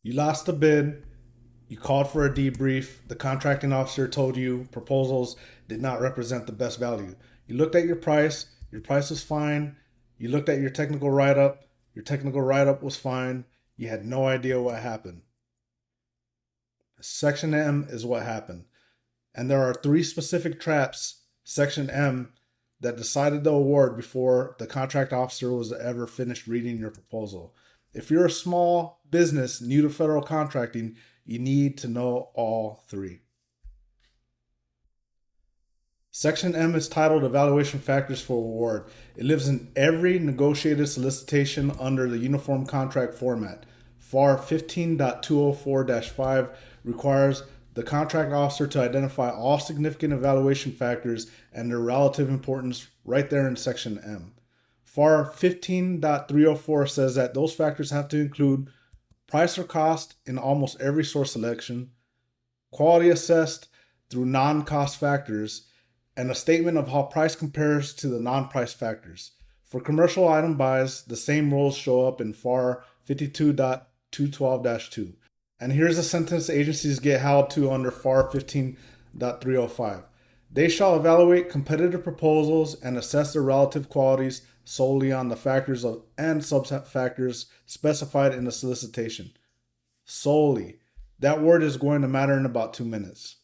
You lost the bid. You called for a debrief. The contracting officer told you proposals did not represent the best value. You looked at your price. Your price was fine. You looked at your technical write up. Your technical write up was fine. You had no idea what happened. Section M is what happened. And there are three specific traps, Section M, that decided the award before the contract officer was ever finished reading your proposal. If you're a small business new to federal contracting, you need to know all three. Section M is titled Evaluation Factors for Award. It lives in every negotiated solicitation under the Uniform Contract Format. FAR 15.204-5 requires the contract officer to identify all significant evaluation factors and their relative importance right there in Section M. FAR 15.304 says that those factors have to include price or cost in almost every source selection, quality assessed through non-cost factors, and a statement of how price compares to the non-price factors. For commercial item buys, the same rules show up in FAR 52.212-2. And here's a sentence agencies get held to under FAR 15.305. They shall evaluate competitive proposals and assess their relative qualities solely on the factors and sub-factors specified in the solicitation. Solely. That word is going to matter in about 2 minutes.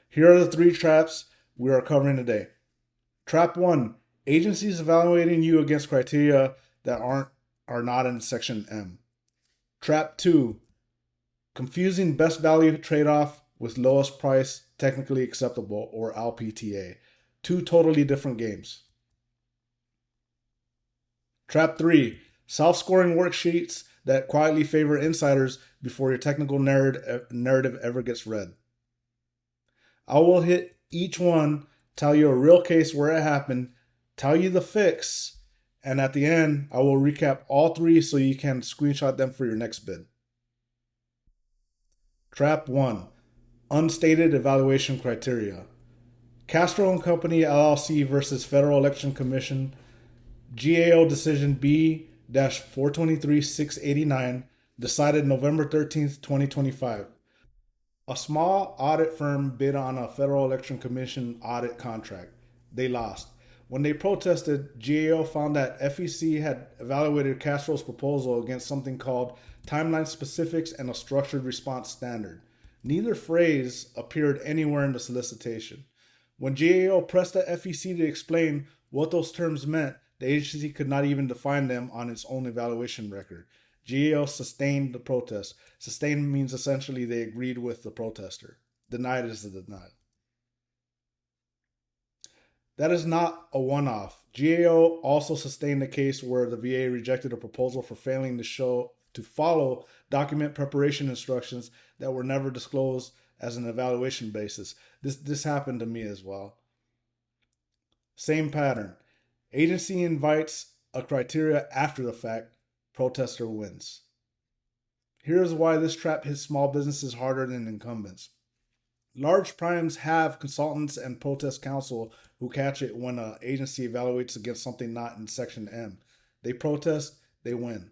Here are the three traps we are covering today. Trap 1. Agencies evaluating you against criteria that are not in Section M. Trap 2. Confusing best value trade-off with lowest price technically acceptable, or LPTA. Two totally different games. Trap 3. Self-scoring worksheets that quietly favor insiders before your technical narrative ever gets read. I will hit each one, tell you a real case where it happened, tell you the fix, and at the end, I will recap all three so you can screenshot them for your next bid. Trap 1. Unstated evaluation criteria. Castro Company LLC versus Federal Election Commission, GAO decision B-423689, decided November 13th, 2025. A small audit firm bid on a Federal Election Commission audit contract. They lost. When they protested, GAO found that FEC had evaluated Castro's proposal against something called timeline specifics and a structured response standard. Neither phrase appeared anywhere in the solicitation. When GAO pressed the FEC to explain what those terms meant, the agency could not even define them on its own evaluation record. GAO sustained the protest. Sustained means essentially they agreed with the protester. Denied is a denial. That is not a one-off. GAO also sustained a case where the VA rejected a proposal for failing to follow document preparation instructions that were never disclosed as an evaluation basis. This happened to me as well. Same pattern. Agency invites a criteria after the fact. Protester wins. Here's why this trap hits small businesses harder than incumbents. Large primes have consultants and protest counsel who catch it when an agency evaluates against something not in Section M. They protest, they win.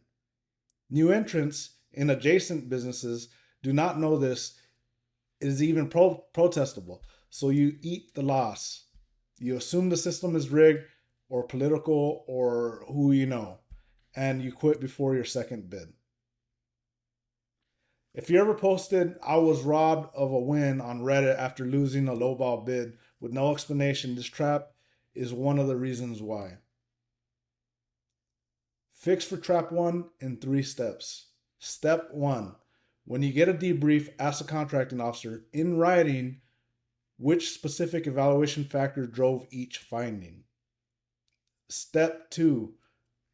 New entrants in adjacent businesses do not know this is even protestable, so you eat the loss. You assume the system is rigged or political or who you know, and you quit before your second bid. If you ever posted, "I was robbed of a win" on Reddit after losing a lowball bid with no explanation, this trap is one of the reasons why. Fix for trap 1 in 3 steps. Step 1. When you get a debrief, ask the contracting officer in writing which specific evaluation factor drove each finding. Step 2.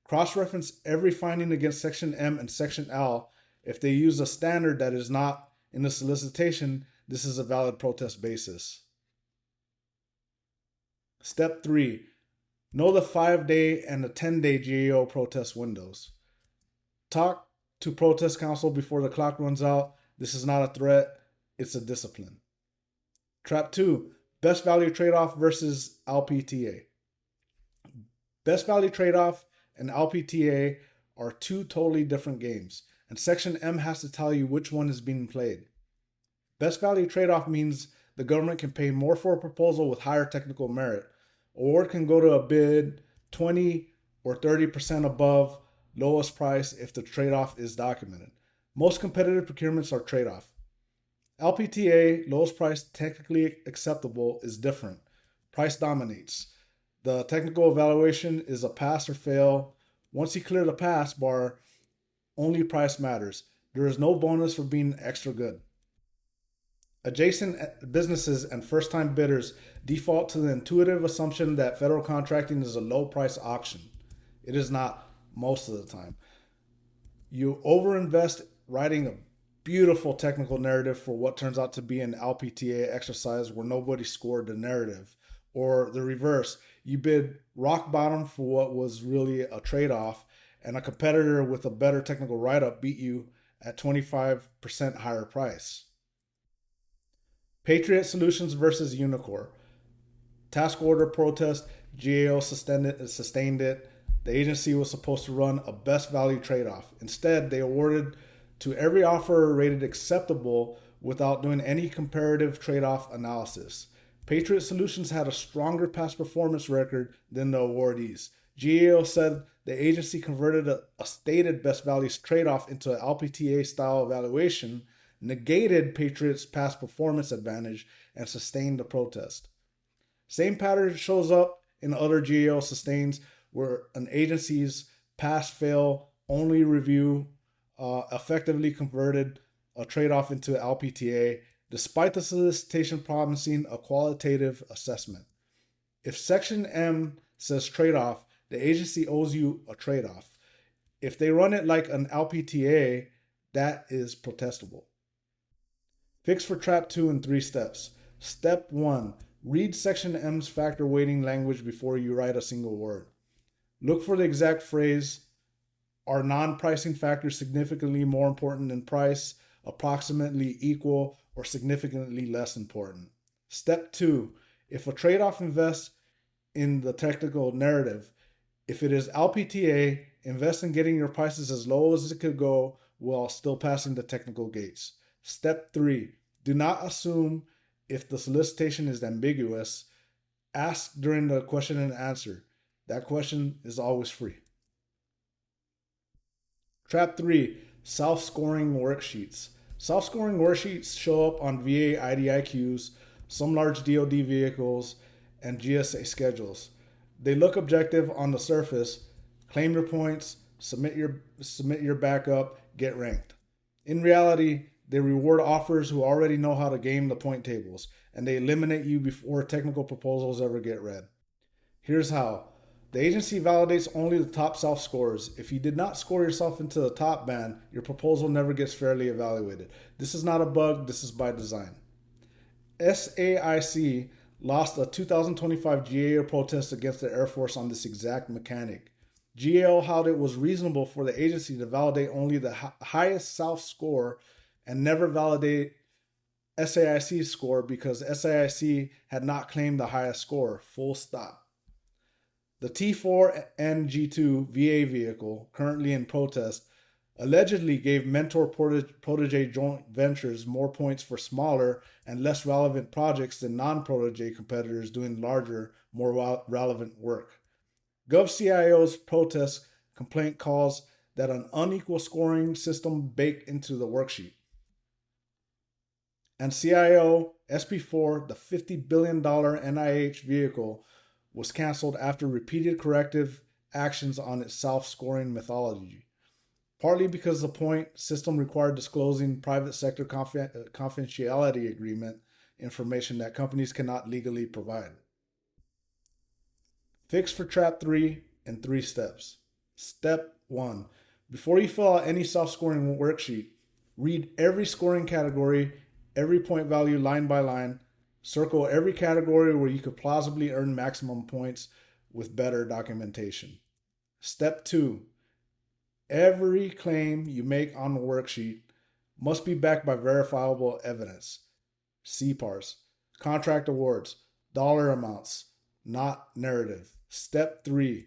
Cross-reference every finding against Section M and Section L. If they use a standard that is not in the solicitation, this is a valid protest basis. Step 3. Know the 5-day and the 10-day GAO protest windows. Talk to protest counsel before the clock runs out. This is not a threat, it's a discipline. Trap 2. Best value trade-off versus LPTA. Best value trade-off and LPTA are two totally different games. and Section M has to tell you which one is being played. Best value trade-off means the government can pay more for a proposal with higher technical merit. Award can go to a bid 20 or 30% above lowest price if the trade-off is documented. Most competitive procurements are trade-off. LPTA, lowest price technically acceptable, is different. Price dominates. The technical evaluation is a pass or fail. Once you clear the pass bar, only price matters. There is no bonus for being extra good. Adjacent businesses and first-time bidders default to the intuitive assumption that federal contracting is a low-price auction. It is not most of the time. You overinvest writing a beautiful technical narrative for what turns out to be an LPTA exercise where nobody scored the narrative. Or the reverse, you bid rock bottom for what was really a trade-off, and a competitor with a better technical write-up beat you at 25% higher price. Patriot Solutions versus UNICOR. Task order protest, GAO sustained it. The agency was supposed to run a best value trade-off. Instead, they awarded to every offer rated acceptable without doing any comparative trade-off analysis. Patriot Solutions had a stronger past performance record than the awardees. GAO said the agency converted a stated best values trade-off into an LPTA style evaluation, negated Patriot's past performance advantage, and sustained the protest. Same pattern shows up in other GAO sustains where an agency's pass-fail only review effectively converted a trade-off into LPTA, despite the solicitation promising a qualitative assessment. If Section M says trade-off, the agency owes you a trade-off. If they run it like an LPTA, that is protestable. Fix for Trap 2 in 3 steps. Step 1. Read Section M's factor weighting language before you write a single word. Look for the exact phrase, are non-pricing factors significantly more important than price, approximately equal, or significantly less important? Step 2. If a trade-off invests in the technical narrative, if it is LPTA, invest in getting your prices as low as it could go while still passing the technical gates. Step 3. Do not assume if the solicitation is ambiguous. Ask during the question and answer. That question is always free. Trap 3. Self-scoring worksheets. Self-scoring worksheets show up on VA IDIQs, some large DoD vehicles, and GSA schedules. They look objective on the surface. Claim your points, submit your backup, get ranked. In reality, they reward offers who already know how to game the point tables, and they eliminate you before technical proposals ever get read. Here's how. The agency validates only the top self-scores. If you did not score yourself into the top band, your proposal never gets fairly evaluated. This is not a bug, this is by design. SAIC lost a 2025 GAO protest against the Air Force on this exact mechanic. GAO held it was reasonable for the agency to validate only the highest self-score and never validate SAIC's score because SAIC had not claimed the highest score, full stop. The T4NG2 VA vehicle, currently in protest, allegedly gave mentor-protege joint ventures more points for smaller and less relevant projects than non-protege competitors doing larger, more relevant work. GovCIO's protest complaint calls that an unequal scoring system baked into the worksheet. And CIO SP4, the $50 billion NIH vehicle, was canceled after repeated corrective actions on its self-scoring methodology, partly because the point system required disclosing private sector confidentiality agreement information that companies cannot legally provide. Fix for Trap 3 in 3 steps. Step 1. Before you fill out any self-scoring worksheet, read every scoring category, every point value line by line. Circle every category where you could plausibly earn maximum points with better documentation. Step 2. Every claim you make on the worksheet must be backed by verifiable evidence. CPARs, contract awards, dollar amounts, not narrative. Step 3.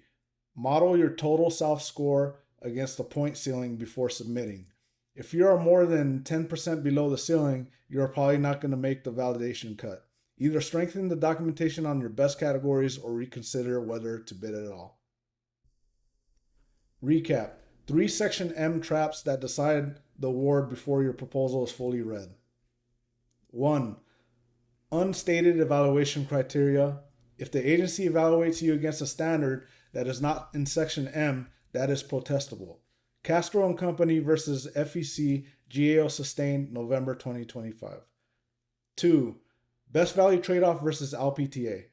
Model your total self-score against the point ceiling before submitting. If you are more than 10% below the ceiling, you are probably not going to make the validation cut. Either strengthen the documentation on your best categories or reconsider whether to bid at all. Recap: 3 Section M traps that decide the award before your proposal is fully read. 1. Unstated evaluation criteria. If the agency evaluates you against a standard that is not in Section M, that is protestable. Castro Company versus FEC, GAO sustained, November 2025. 2. Best value tradeoff versus LPTA.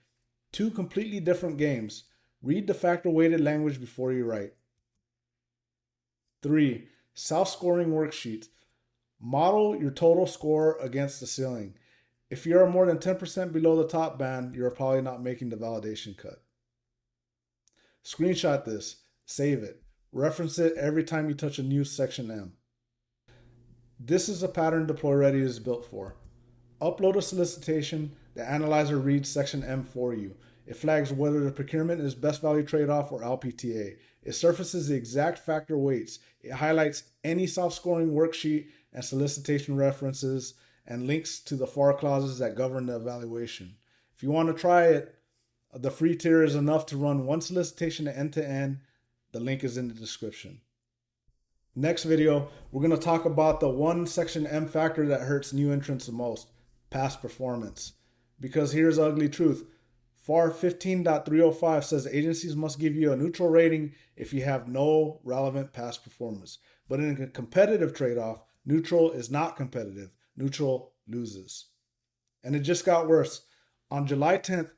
2 completely different games. Read the factor weighted language before you write. 3. Self-scoring worksheet. Model your total score against the ceiling. If you are more than 10% below the top band, you are probably not making the validation cut. Screenshot this, save it, reference it every time you touch a new Section M. This is a pattern Deploy Ready is built for. Upload a solicitation, the analyzer reads Section M for you. It flags whether the procurement is best value trade-off or LPTA. It surfaces the exact factor weights. It highlights any self-scoring worksheet and solicitation references and links to the FAR clauses that govern the evaluation. If you want to try it, the free tier is enough to run one solicitation end to end. The link is in the description. Next video, we're going to talk about the one Section M factor that hurts new entrants the most, past performance. Because here's the ugly truth. FAR 15.305 says agencies must give you a neutral rating if you have no relevant past performance. But in a competitive trade-off, neutral is not competitive. Neutral loses. And it just got worse. On July 10th,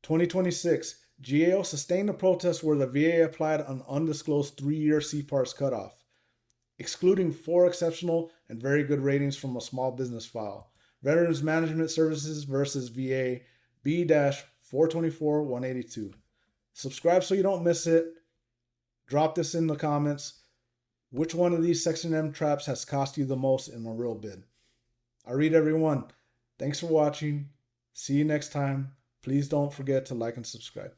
2026, GAO sustained a protest where the VA applied an undisclosed 3-year CPARS cutoff, excluding 4 exceptional and very good ratings from a small business file. Veterans Management Services versus VA B-424182. Subscribe so you don't miss it. Drop this in the comments. Which one of these Section M traps has cost you the most in a real bid? I read everyone. Thanks for watching. See you next time. Please don't forget to like and subscribe.